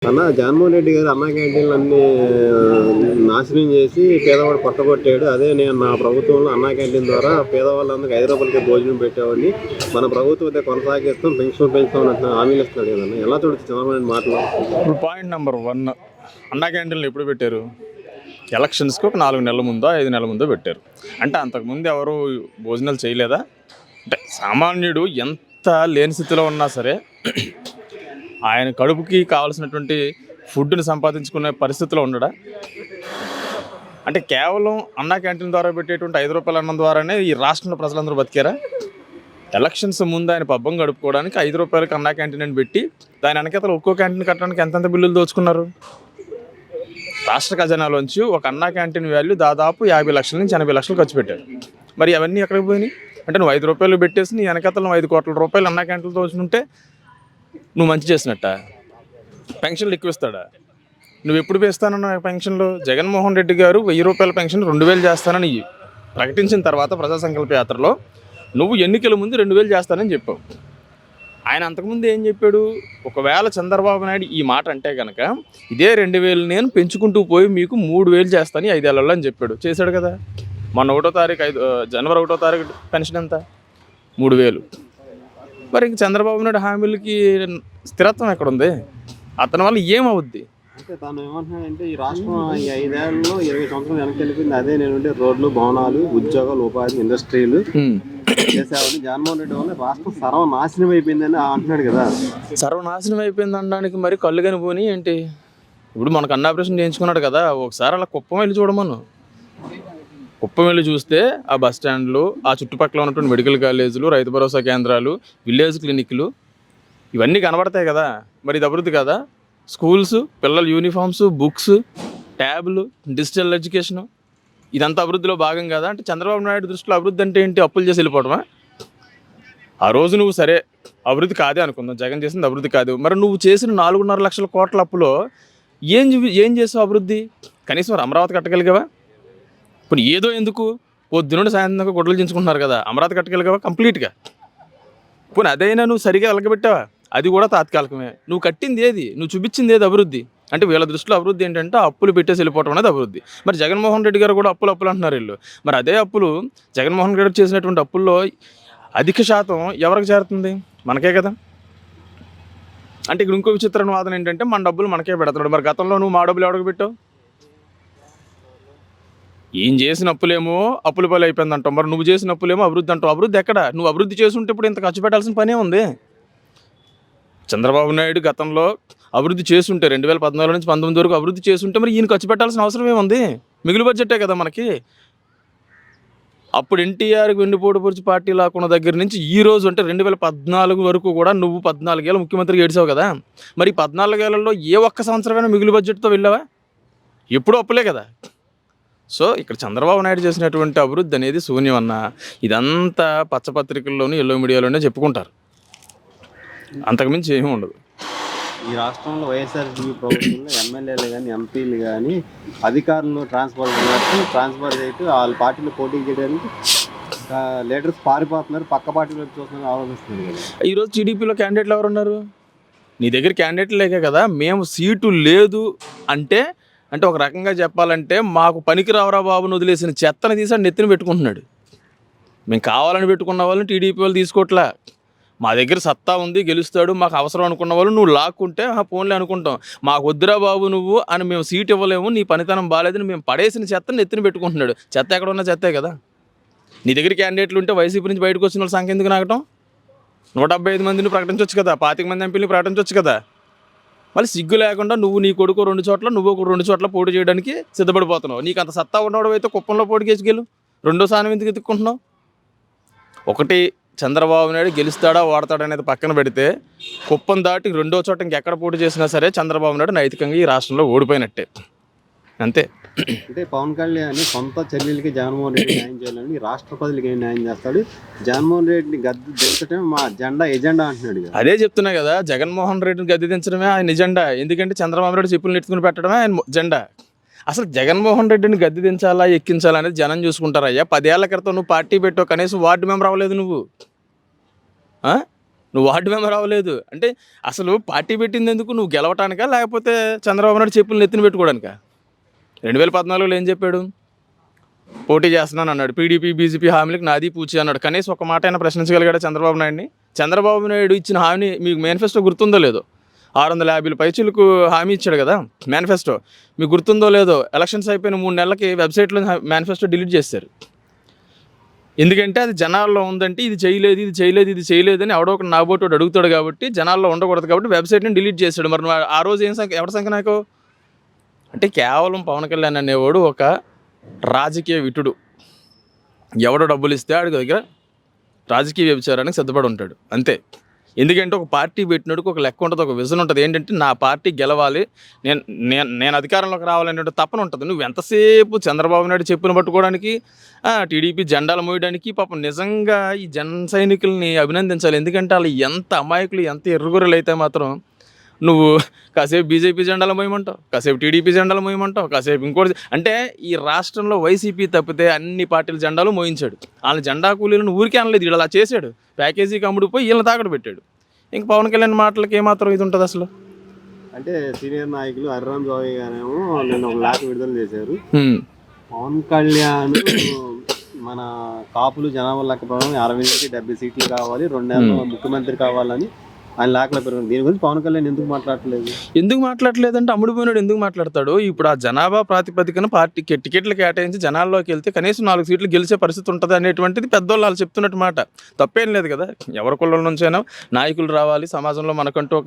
అన్న జగన్మోహన్ రెడ్డి గారు అన్నా క్యాంటీన్లు అన్ని నాశనం చేసి పేదవాడు పట్టగొట్టాడు. అదే నేను నా ప్రభుత్వంలో అన్నా క్యాంటీన్ ద్వారా పేదవాళ్ళందరికీ ₹5 భోజనం పెట్టేవాడిని. మన ప్రభుత్వం అయితే కొనసాగిస్తాం, పెన్షన్ పెంచుతాం అంటున్నా హామీలు ఇస్తున్నాడు కదన్న. ఎలా చూడొచ్చు చంద్రబాబు నాయుడు మాటలు? ఇప్పుడు పాయింట్ నెంబర్ 1, అన్నా క్యాంటీన్లు ఎప్పుడు పెట్టారు? ఎలక్షన్స్కి ఒక 4 నెలల ముందో 5 నెలల ముందో పెట్టారు. అంటే అంతకుముందు ఎవరు భోజనాలు చేయలేదా? అంటే సామాన్యుడు ఎంత లేని స్థితిలో ఉన్నా సరే ఆయన కడుపుకి కావాల్సినటువంటి ఫుడ్ని సంపాదించుకునే పరిస్థితిలో ఉండడా? అంటే కేవలం అన్నా క్యాంటీన్ ద్వారా పెట్టేటువంటి ₹5 అన్నం ద్వారానే ఈ రాష్ట్రంలో ప్రజలందరూ బతికారా? ఎలక్షన్స్ ముందు ఆయన పబ్బం గడుపుకోవడానికి ₹5 అన్నా క్యాంటీన్ అని పెట్టి దాని వెనకాతల ఒక్కో క్యాంటీన్ కట్టడానికి ఎంతెంత బిల్లులు దోచుకున్నారు? రాష్ట్ర ఖజానాలోంచి ఒక అన్నా క్యాంటీన్ వాల్యూ దాదాపు 50 లక్షల నుంచి 80 లక్షలు ఖర్చు పెట్టారు. మరి అవన్నీ ఎక్కడికి పోయినాయి? అంటే నువ్వు ₹5 పెట్టేసి నీ వెనకాతల నువ్వు ₹5 కోట్ల అన్నా క్యాంటీన్లు దోచుకుంటే నువ్వు మంచి చేసినట్ట? పెన్షన్లు ఎక్కువ ఇస్తాడా? నువ్వు ఎప్పుడు వేస్తానన్న పెన్షన్లు? జగన్మోహన్ రెడ్డి గారు ₹1000 పెన్షన్ 2000 చేస్తానని ప్రకటించిన తర్వాత ప్రజా సంకల్ప యాత్రలో నువ్వు ఎన్నికల ముందు 2000 చేస్తానని చెప్పావు. ఆయన అంతకుముందు ఏం చెప్పాడు? ఒకవేళ చంద్రబాబు నాయుడు ఈ మాట అంటే కనుక ఇదే 2000 నేను పెంచుకుంటూ పోయి మీకు 3000 చేస్తాను 5 ఏళ్లలో అని చెప్పాడు. చేశాడు కదా. మొన్న జనవరి 1వ తారీఖు పెన్షన్ ఎంత? 3000. మరి ఇంక చంద్రబాబు నాయుడు హామీలకి స్థిరత్వం ఎక్కడుంది? అతని వల్ల ఏమవుద్ది? అంటే తను ఏమంటున్నాడంటే ఈ రాష్ట్రం ఈ 5 ఏళ్లలో 20 సంవత్సరాలు వెనక్కి వెళ్ళిపోయింది. అదే నేను రోడ్లు, భవనాలు, ఉద్యోగాలు, ఉపాధి, ఇండస్ట్రీలు చేసేవాడిని. జగన్మోహన్ రెడ్డి వల్ల రాష్ట్రం సర్వనాశనం అయిపోయిందని అంటున్నాడు కదా. సర్వనాశనం అయిపోయింది అనడానికి మరి కళ్ళు కని పోనీ ఏంటి? ఇప్పుడు మనకు అన్న ఆపరేషన్ చేయించుకున్నాడు కదా, ఒకసారి అలా కుప్పం వెళ్ళి చూడమను. కుప్పం వెళ్ళి చూస్తే ఆ బస్ స్టాండ్లు, ఆ చుట్టుపక్కల ఉన్నటువంటి మెడికల్ కాలేజీలు, రైతు భరోసా కేంద్రాలు, విలేజ్ క్లినిక్లు ఇవన్నీ కనబడతాయి కదా. మరి ఇది అభివృద్ధి కదా? స్కూల్స్, పిల్లల యూనిఫామ్స్, బుక్స్, ట్యాబ్లు, డిజిటల్ ఎడ్యుకేషను ఇదంతా అభివృద్ధిలో భాగం కదా. అంటే చంద్రబాబు నాయుడు దృష్టిలో అభివృద్ధి అంటే ఏంటి? అప్పులు చేసి వెళ్ళిపోవడమా? ఆ రోజు నువ్వు సరే అభివృద్ధి కాదే అనుకుందాం, జగన్ చేసింది అభివృద్ధి కాదు. మరి నువ్వు చేసిన 4.5 లక్షల కోట్ల అప్పులో ఏం చేసావు అభివృద్ధి? కనీసం మరి అమరావతి కట్టగలిగావా? ఇప్పుడు ఏదో ఎందుకు పొద్దునుండి సాయంత్రం గొడవలు చించుకుంటున్నారు కదా, అమరావతి కట్టగలిగావా కంప్లీట్గా? పోనీ అదైనా నువ్వు సరిగా వెలగబెట్టావా? అది కూడా తాత్కాలికమే. నువ్వు కట్టింది ఏది? నువ్వు చూపించింది ఏది అభివృద్ధి? అంటే వీళ్ళ దృష్టిలో అభివృద్ధి ఏంటంటే అప్పులు పెట్టేసి వెళ్ళిపోవడం అనేది అభివృద్ధి. మరి జగన్మోహన్ రెడ్డి గారు కూడా అప్పులు అంటున్నారు వీళ్ళు. మరి అదే అప్పులు జగన్మోహన్ రెడ్డి చేసినటువంటి అప్పుల్లో అధిక శాతం ఎవరికి చేరుతుంది? మనకే కదా. అంటే ఇక్కడ ఇంకో విచిత్రమైన వాదన ఏంటంటే మన డబ్బులు మనకే పెడుతున్నాడు. మరి గతంలో నువ్వు మా డబ్బులు ఎవరికి పెట్టావు? ఏం చేసిన అప్పులేమో అప్పుల పాలు అయిపోయింది అంటావు, మరి నువ్వు చేసిన అప్పులేమో అభివృద్ధి అంటావు. అభివృద్ధి ఎక్కడ? నువ్వు అభివృద్ధి చేసుంటే ఇప్పుడు ఇంత ఖర్చు పెట్టాల్సిన పనే ఉంది. చంద్రబాబు నాయుడు గతంలో అభివృద్ధి చేస్తుంటే 2014 నుంచి 19 వరకు అభివృద్ధి చేస్తుంటే మరి ఈయన ఖర్చు పెట్టాల్సిన అవసరం ఏముంది? మిగులు బడ్జెటే కదా మనకి. అప్పుడు ఎన్టీఆర్ వెన్నుపోటు పొడిచి పార్టీ లాక్కున్న దగ్గర నుంచి ఈ రోజు అంటే 2014 వరకు కూడా నువ్వు 14 ఏళ్ళు ముఖ్యమంత్రిగా ఏడిసావు కదా. మరి 14 ఏళ్లలో ఏ ఒక్క సంవత్సరమైనా మిగులు బడ్జెట్తో వెళ్ళావా? ఎప్పుడూ అప్పులే కదా. సో ఇక్కడ చంద్రబాబు నాయుడు చేసినటువంటి అభివృద్ధి అనేది శూన్యం అన్న. ఇదంతా పచ్చపత్రికల్లోనూ ఎల్లో మీడియాలోనే చెప్పుకుంటారు, అంతకుమించి ఏమీ ఉండదు. ఈ రాష్ట్రంలో వైఎస్ఆర్సీపీ ప్రభుత్వంలో ఎమ్మెల్యేలు కానీ, ఎంపీలు కానీ అధికారులను ట్రాన్స్ఫర్ చేయటం, వాళ్ళ పార్టీలో పోటీ చేయడానికి లీడర్స్ పారిపోతున్నారు, పక్క పార్టీలో చూస్తున్నారు, ఆలోచిస్తున్నారు కదా. ఈరోజు టీడీపీలో క్యాండిడేట్లు ఎవరు ఉన్నారు? నీ దగ్గర క్యాండిడేట్లు లేకే కదా. మేము సీటు లేదు అంటే ఒక రకంగా చెప్పాలంటే మాకు పనికి రావరా బాబుని వదిలేసిన చెత్తని తీసాడు నెత్తిని పెట్టుకుంటున్నాడు. మేము కావాలని పెట్టుకున్న వాళ్ళని టీడీపీ వాళ్ళు తీసుకోవట్లే. మా దగ్గర సత్తా ఉంది, గెలుస్తాడు, మాకు అవసరం అనుకున్న వాళ్ళు నువ్వు లాక్కుంటే ఫోన్లే అనుకుంటాం. మాకు వద్దురా బాబు నువ్వు అని మేము సీట్ ఇవ్వలేము, నీ పనితనం బాగాలేదని మేము పడేసిన చెత్తని నెత్తిని పెట్టుకుంటున్నాడు. చెత్త ఎక్కడ ఉన్నా చెత్తే కదా. నీ దగ్గర క్యాండిడేట్లు ఉంటే వైసీపీ నుంచి బయటకు వచ్చిన వాళ్ళ సంఖ్య ఎందుకు నాగటం? 175 మందిని ప్రకటించవచ్చు కదా, 25 మంది ఎంపీని ప్రకటించవచ్చు కదా. మళ్ళీ సిగ్గు లేకుండా నువ్వు నీ కొడుకు 2 చోట్ల, నువ్వు ఒక 2 చోట్ల పోటీ చేయడానికి సిద్ధపడిపోతున్నావు. నీకు అంత సత్తా ఉన్నవాడు అయితే కుప్పంలో పోటీ చేసుకెళ్ళు. 2వ స్థానం ఎందుకు ఎత్తుక్కుంటున్నావు? ఒకటి చంద్రబాబు నాయుడు గెలుస్తాడా ఓడతాడా అనేది పక్కన పెడితే కుప్పం దాటి 2వ చోట ఇంకెక్కడ పోటీ చేసినా సరే చంద్రబాబు నాయుడు నైతికంగా ఈ రాష్ట్రంలో ఓడిపోయినట్టే, అంతే. అంటే పవన్ కళ్యాణ్ సొంత చెల్లెలకి జగన్మోహన్ రెడ్డి న్యాయం చేయాలని రాష్ట్ర ప్రజలకి ఏం న్యాయం చేస్తాడు? జగన్మోహన్ రెడ్డిని గద్దె దించడమే మా ఎజెండా అంటున్నాడు కదా. అదే చెప్తున్నా కదా, జగన్మోహన్ రెడ్డిని గద్దె దించడమే ఆయన ఎజెండా. ఎందుకంటే చంద్రబాబు నాయుడు చెప్పులు నెట్టుకుని పెట్టడమే ఆయన ఎజెండా. అసలు జగన్మోహన్ రెడ్డిని గద్దె దించాలా ఎక్కించాలా అనేది జనం చూసుకుంటారయ్యా. 10 ఏళ్ల క్రితం నువ్వు పార్టీ పెట్టావు, కనీసం వార్డు మెంబర్ అవ్వలేదు నువ్వు. నువ్వు వార్డు మెంబర్ అవ్వలేదు అంటే అసలు పార్టీ పెట్టింది ఎందుకు? నువ్వు గెలవటానికా లేకపోతే చంద్రబాబు నాయుడు చెప్పులు నెత్తిన పెట్టుకోవడానికా? 2014లో ఏం చెప్పాడు? పోటీ చేస్తున్నాను అన్నాడు. టీడీపీ బీజేపీ హామీలకు నాది పూచి అన్నాడు. కనీసం ఒక మాట అయినా ప్రశ్నించగలిగాడా చంద్రబాబు నాయుడిని? చంద్రబాబు నాయుడు ఇచ్చిన హామీ మీకు మేనిఫెస్టో గుర్తుందో లేదో? 650 పైచీలకు హామీ ఇచ్చాడు కదా మేనిఫెస్టో. మీకు గుర్తుందో లేదో? ఎలక్షన్స్ అయిపోయిన 3 నెలలకి వెబ్సైట్లో మేనిఫెస్టో డిలీట్ చేశారు. ఎందుకంటే అది జనాల్లో ఉందంటే ఇది చేయలేదు ఇది చేయలేదు ఇది చేయలేదు అని ఎవడో ఒక నాబోటోడు అడుగుతాడు కాబట్టి జనాల్లో ఉండకూడదు కాబట్టి వెబ్సైట్ని డిలీట్ చేశాడు. మరి నువ్వు ఆ రోజు ఏం ఎవరి సంఖ్య నాకు అంటే కేవలం పవన్ కళ్యాణ్ అనేవాడు ఒక రాజకీయ విటుడు. ఎవడో డబ్బులు ఇస్తే ఆడి దగ్గర రాజకీయ వ్యభిచారానికి సిద్ధపడి ఉంటాడు అంతే. ఎందుకంటే ఒక పార్టీ పెట్టినట్టుకు ఒక లెక్క ఉంటుంది, ఒక విజన్ ఉంటుంది. ఏంటంటే నా పార్టీ గెలవాలి, నేను నేను నేను అధికారంలోకి రావాలనే తపన ఉంటుంది. నువ్వు ఎంతసేపు చంద్రబాబు నాయుడు చెప్పులు పట్టుకోవడానికి టీడీపీ జెండాలు మోయడానికి పాపం నిజంగా ఈ జన సైనికుల్ని అభినందించాలి. ఎందుకంటే వాళ్ళు ఎంత అమాయకులు ఎంత ఎర్రగొర్రెలు అయితే మాత్రం నువ్వు కాసేపు బీజేపీ జెండాలు మోయమంటావు, కాసేపు టీడీపీ జెండాలు మోయమంటావు, కాసేపు ఇంకోటి. అంటే ఈ రాష్ట్రంలో వైసీపీ తప్పితే అన్ని పార్టీల జెండాలు మోయించాడు. వాళ్ళ జెండా కూలీలను ఊరికే అనలేదు, వీళ్ళు అలా చేశాడు. ప్యాకేజీకి అమ్ముడిపోయి వీళ్ళని తాకట్టు పెట్టాడు. ఇంక పవన్ కళ్యాణ్ మాటలకి ఏమాత్రం ఇది ఉంటుంది అసలు? అంటే సీనియర్ నాయకులు హరిరామ్ జోగి గారేమో నిన్న ఒక లేఖ విడుదల చేశారు. పవన్ కళ్యాణ్ మన కాపులు జనాభా లెక్క ప్రకారం 60 నుంచి 70 సీట్లు కావాలి, 2 నెలలు ముఖ్యమంత్రి కావాలని ఆయన లేఖలో పెరుగుతుంది. దీని గురించి పవన్ కళ్యాణ్ ఎందుకు మాట్లాడట్లేదు అంటే అమ్ముడిపోయినాడు ఎందుకు మాట్లాడతాడు? ఇప్పుడు ఆ జనాభా ప్రాతిపదికన పార్టీకి టికెట్లు కేటాయించి జనాల్లోకి వెళ్తే కనీసం 4 సీట్లు గెలిచే పరిస్థితి ఉంటుంది అనేటువంటిది పెద్దోళ్ళు వాళ్ళు చెప్తున్నట్టు మాట. తప్పేం లేదు కదా. ఎవరి కులం నుంచైనా నాయకులు రావాలి, సమాజంలో మనకంటూ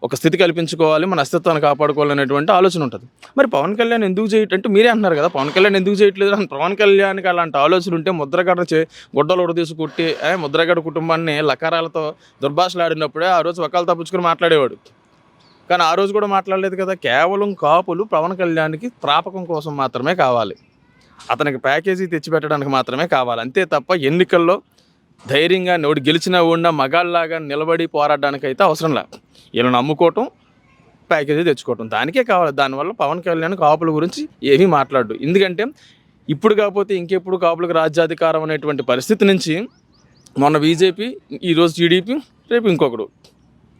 ఒక స్థితి కల్పించుకోవాలి, మన అస్తిత్వాన్ని కాపాడుకోవాలనేటువంటి ఆలోచన ఉంటుంది. మరి పవన్ కళ్యాణ్ ఎందుకు చేయటంటే మీరే అంటున్నారు కదా పవన్ కళ్యాణ్ ఎందుకు చేయట్లేదు అని. పవన్ కళ్యాణ్కి అలాంటి ఆలోచన ఉంటే ముద్రగడ గుడ్డలు ఉడదీసి కొట్టి ముద్రగడ కుటుంబాన్ని లకారాలతో దుర్భాషలాడినప్పుడే ఆ రోజు వకాలు తప్పించుకొని మాట్లాడేవాడు. కానీ ఆ రోజు కూడా మాట్లాడలేదు కదా. కేవలం కాపులు పవన్ కళ్యాణ్కి ప్రాపకం కోసం మాత్రమే కావాలి, అతనికి ప్యాకేజీ తెచ్చిపెట్టడానికి మాత్రమే కావాలి అంతే తప్ప ఎన్నికల్లో ధైర్యంగా నోడు గెలిచినా ఉన్న మగాళ్ళలాగా నిలబడి పోరాడడానికి అయితే అవసరం లేదు. వీళ్ళని నమ్ముకోవటం, ప్యాకేజీ తెచ్చుకోవటం దానికే కావాలి. దానివల్ల పవన్ కళ్యాణ్ కాపుల గురించి ఏమీ మాట్లాడు. ఎందుకంటే ఇప్పుడు కాకపోతే ఇంకెప్పుడు కాపులకు రాజ్యాధికారం అనేటువంటి పరిస్థితి నుంచి మొన్న బీజేపీ, ఈరోజు టీడీపీ, రేపు ఇంకొకడు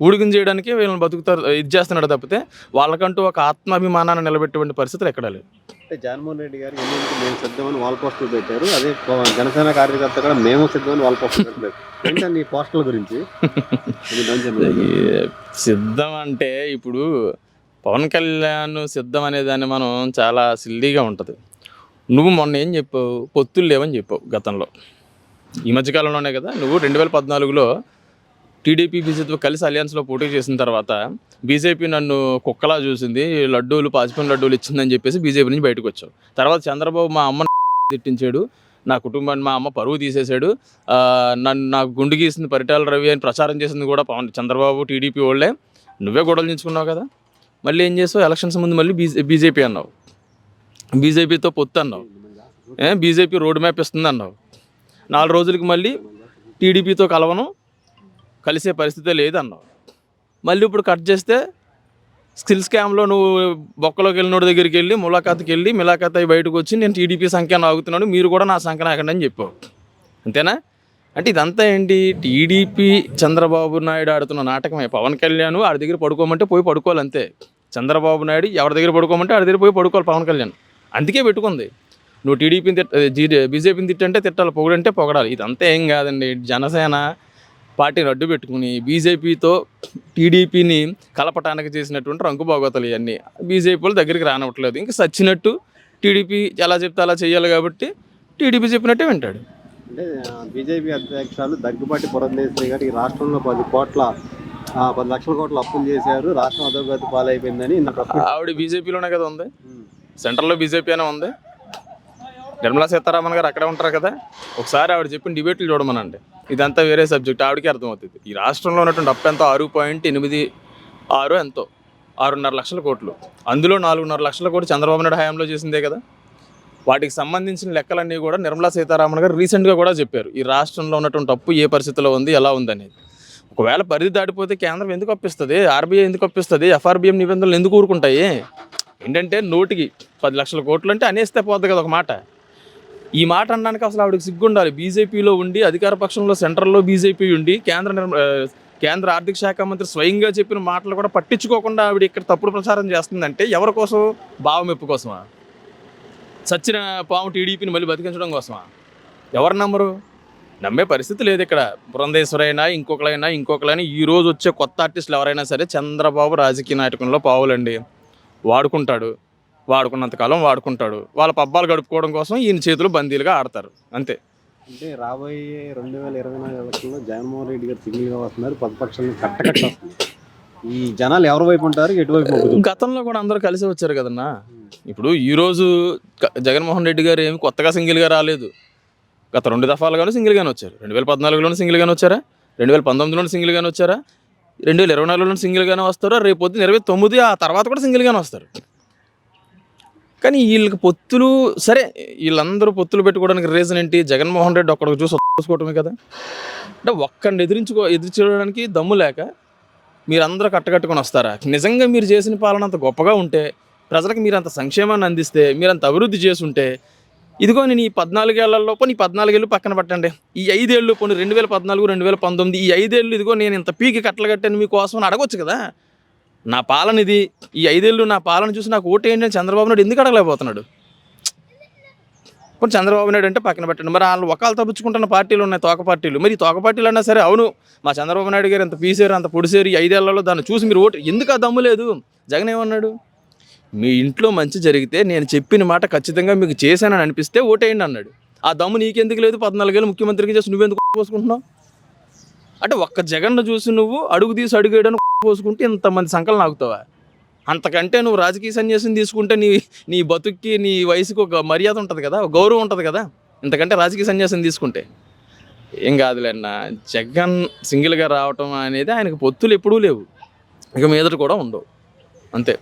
ఊడిగం చేయడానికి వీళ్ళని బతుకుతారు ఇది చేస్తున్నాడు తప్పితే వాళ్ళకంటూ ఒక ఆత్మాభిమానాన్ని నిలబెట్టే పరిస్థితులు ఎక్కడా లేదు. అంటే జగన్మోహన్ రెడ్డి గారు ఎన్నికలకు మేము సిద్ధమని వాల్ పోస్టులు పెట్టారు. అదే జనసేన కార్యకర్త కూడా మేము సిద్ధమని వాల్ పోస్టులు పెట్టలేదు. ఏంటండి ఈ పోస్టుల గురించి? సిద్ధం అంటే ఇప్పుడు పవన్ కళ్యాణ్ సిద్ధం అనే దాన్ని మనం చాలా సిల్లీగా ఉంటుంది. నువ్వు మొన్న ఏం చెప్పావు? పొత్తులు లేవని చెప్పావు గతంలో. ఈ మధ్యకాలంలోనే కదా నువ్వు 2014లో టీడీపీ బీజేపీ కలిసి అలయన్స్లో పోటీ చేసిన తర్వాత బీజేపీ నన్ను కుక్కలా చూసింది, లడ్డూలు పాచిపోయిన లడ్డూలు ఇచ్చిందని చెప్పేసి బీజేపీ నుంచి బయటకు వచ్చావు. తర్వాత చంద్రబాబు మా అమ్మని తిట్టించాడు, నా కుటుంబాన్ని మా అమ్మ పరువు తీసేశాడు, నాకు గుండు గీసింది పరిటాల రవి అని ప్రచారం చేసింది కూడా చంద్రబాబు టీడీపీ వాళ్ళే. నువ్వే గొడవలు ఎంచుకున్నావు కదా. మళ్ళీ ఏం చేసావు? ఎలక్షన్స్ ముందు మళ్ళీ బీజేపీ అన్నావు, బీజేపీతో పొత్తు అన్నావు, బీజేపీ రోడ్ మ్యాప్ ఇస్తుంది అన్నావు. 4 రోజులకి మళ్ళీ టీడీపీతో కలవను, కలిసే పరిస్థితే లేదన్నావు. మళ్ళీ ఇప్పుడు కట్ చేస్తే స్కిల్ స్కామ్లో నువ్వు బొక్కలోకి వెళ్ళినోడి దగ్గరికి వెళ్ళి మిలాఖాత్ అయి బయటకు వచ్చి నేను టీడీపీ సంఖ్యను ఆగుతున్నాను, మీరు కూడా నా సంఖ్యను ఆగండి అని చెప్పావు. అంతేనా? అంటే ఇదంతా ఏంటి? టీడీపీ చంద్రబాబు నాయుడు ఆడుతున్న నాటకమే. పవన్ కళ్యాణ్ ఆడి దగ్గర పడుకోమంటే పోయి పడుకోవాలి అంతే. చంద్రబాబు నాయుడు ఎవరి దగ్గర పడుకోమంటే ఆడి దగ్గర పోయి పడుకోవాలి పవన్ కళ్యాణ్. అందుకే పెట్టుకుంది. నువ్వు టీడీపీని బీజేపీని తిట్టంటే తిట్టాలి, పొగడంటే పొగడాలి. ఇదంతా ఏం కాదండి. జనసేన పార్టీని అడ్డు పెట్టుకుని బీజేపీతో టీడీపీని కలపటానికి చేసినటువంటి రంకు బాగోతలు ఇవన్నీ బీజేపీ వాళ్ళు దగ్గరికి రానివ్వట్లేదు. ఇంకా సచ్చినట్టు టీడీపీ ఎలా చెప్తే అలా చేయాలి కాబట్టి టీడీపీ చెప్పినట్టే వింటాడు. అంటే బీజేపీ అధ్యక్షురాలు దగ్గుబాటి పురంధేశ్వరి గారు ఈ రాష్ట్రంలో 10 లక్షల కోట్ల అప్పులు చేశారు, రాష్ట్రం అధోగతి పాలైపోయిందని ఆవిడ బీజేపీలోనే కదా ఉంది, సెంట్రల్లో బీజేపీ అనే ఉంది. నిర్మలా సీతారామన్ గారు అక్కడే ఉంటారు కదా. ఒకసారి ఆవిడ చెప్పిన డిబేట్లు చూడమనండి. ఇదంతా వేరే సబ్జెక్ట్, ఆవిడకి అర్థమవుతుంది. ఈ రాష్ట్రంలో ఉన్నటువంటి అప్పు ఎంతో 6.86 ఎంతో 6.5 లక్షల కోట్లు. అందులో 4.5 లక్షల కోట్లు చంద్రబాబు నాయుడు హయాంలో చేసిందే కదా. వాటికి సంబంధించిన లెక్కలన్నీ కూడా నిర్మలా సీతారామన్ గారు రీసెంట్గా కూడా చెప్పారు. ఈ రాష్ట్రంలో ఉన్నటువంటి అప్పు ఏ పరిస్థితిలో ఉంది, ఎలా ఉంది అనేది. ఒకవేళ పరిధి దాటిపోతే కేంద్రం ఎందుకు అప్పిస్తుంది, ఆర్బీఐ ఎందుకు అప్పిస్తుంది, ఎఫ్ఆర్బిఎం నిబంధనలు ఎందుకు ఊరుకుంటాయి? ఏంటంటే నోటికి 10 లక్షల కోట్లు అంటే అనేస్తే పోద్ది కదా ఒక మాట. ఈ మాట అనడానికి అసలు ఆవిడకి సిగ్గుండాలి. బీజేపీలో ఉండి అధికార పక్షంలో సెంట్రల్లో బీజేపీ ఉండి కేంద్ర ఆర్థిక శాఖ మంత్రి స్వయంగా చెప్పిన మాటలు కూడా పట్టించుకోకుండా ఆవిడ ఇక్కడ తప్పుడు ప్రచారం చేస్తుందంటే ఎవరి కోసం? భావమెప్పు కోసమా? చచ్చిన పాము టీడీపీని మళ్ళీ బతికించడం కోసమా? ఎవరు నమ్మరు? నమ్మే పరిస్థితి లేదు ఇక్కడ. పురంధేశ్వరైనా ఇంకొకరైనా ఈ రోజు వచ్చే కొత్త ఆర్టిస్టులు ఎవరైనా సరే చంద్రబాబు రాజకీయ నాటకంలో పావులండి. వాడుకుంటాడు, వాడుకున్నంతకాలం వాడుకుంటాడు. వాళ్ళ పబ్బాలు గడుపుకోవడం కోసం ఈయన చేతులు బందీలుగా ఆడతారు అంతే. అంటే రాబోయే 2024 ఎలక్షన్లో జగన్మోహన్ రెడ్డి గారు సింగిల్గా వస్తున్నారు, ప్రతిపక్షాలను కట్టకట్టేస్తున్నారు. ఈ జనాలు ఎవరి వైపు ఉంటారు, ఎటువైపు మొగ్గుతారు? గతంలో కూడా అందరూ కలిసి వచ్చారు కదన్నా. ఇప్పుడు ఈరోజు జగన్మోహన్ రెడ్డి గారు ఏమి కొత్తగా సింగిల్గా రాలేదు. గత 2 దఫాలుగాను సింగిల్గానే వచ్చారు. 2014లోనూ సింగిల్గానే వచ్చారా, 2019లోనూ సింగిల్గానే వచ్చారా, 2024లోనూ సింగిల్గానే వస్తారు, రేపు పొద్దున 29 ఆ తర్వాత కూడా సింగిల్గానే వస్తారు. కానీ వీళ్ళకి పొత్తులు సరే, వీళ్ళందరూ పొత్తులు పెట్టుకోవడానికి రీజన్ ఏంటి? జగన్మోహన్ రెడ్డి ఒక్కడికి చూసుకోవటమే కదా. అంటే ఒక్కడిని ఎదిరించుకోవడానికి దమ్ము లేక మీరందరూ కట్టకట్టుకొని వస్తారా? నిజంగా మీరు చేసిన పాలన అంత గొప్పగా ఉంటే, ప్రజలకు మీరు అంత సంక్షేమాన్ని అందిస్తే, మీరు అంత అభివృద్ధి చేసుంటే, ఇదిగో నేను ఈ 14 ఏళ్లలో పోనీ 14 ఏళ్ళు పక్కన పెట్టండి, ఈ 5 ఏళ్ళు పోనీ 2014, 2019 ఈ 5 ఏళ్ళు ఇదిగో నేను ఇంత పీకి కట్టలు కట్టాను మీకోసం అని అడగొచ్చు కదా. నా పాలన ఇది, ఈ 5 ఏళ్ళు నా పాలన చూసి నాకు ఓటేయండి అని చంద్రబాబు నాయుడు ఎందుకు అడగలేకపోతున్నాడు? ఇప్పుడు చంద్రబాబు నాయుడు అంటే పక్కన పెట్టండి, మరి వాళ్ళు ఒకళ్ళు తప్పించుకుంటున్న పార్టీలు ఉన్నాయి, తోక పార్టీలు. మరి ఈ తోక పార్టీలు అన్నా సరే, అవును మా చంద్రబాబు నాయుడు గారు ఎంత పీసారు అంత పొడిసారు, ఈ 5 ఏళ్లలో దాన్ని చూసి మీరు ఓటు ఎందుకు ఆ దమ్ము లేదు? జగన్ ఏమన్నాడు? మీ ఇంట్లో మంచి జరిగితే నేను చెప్పిన మాట ఖచ్చితంగా మీకు చేశానని అనిపిస్తే ఓటేయండి అన్నాడు. ఆ దమ్ము నీకెందుకు లేదు? 14 ఏళ్ళు ముఖ్యమంత్రికి చేసి నువ్వెందుకు పోసుకుంటున్నావు? అంటే ఒక్క జగన్ను చూసి నువ్వు అడుగు తీసి అడుగేయడానికి పోసుకుంటే ఇంతమంది సంకలనం ఆగుతావా? అంతకంటే నువ్వు రాజకీయ సన్యాసం తీసుకుంటే నీ బతుక్కి నీ వయసుకి ఒక మర్యాద ఉంటుంది కదా, ఒక గౌరవం ఉంటుంది కదా. ఇంతకంటే రాజకీయ సన్యాసం తీసుకుంటే ఏం కాదులే అన్న. జగన్ సింగిల్గా రావటం అనేది ఆయనకు పొత్తులు ఎప్పుడూ లేవు, ఇక మీదట కూడా ఉండవు అంతే.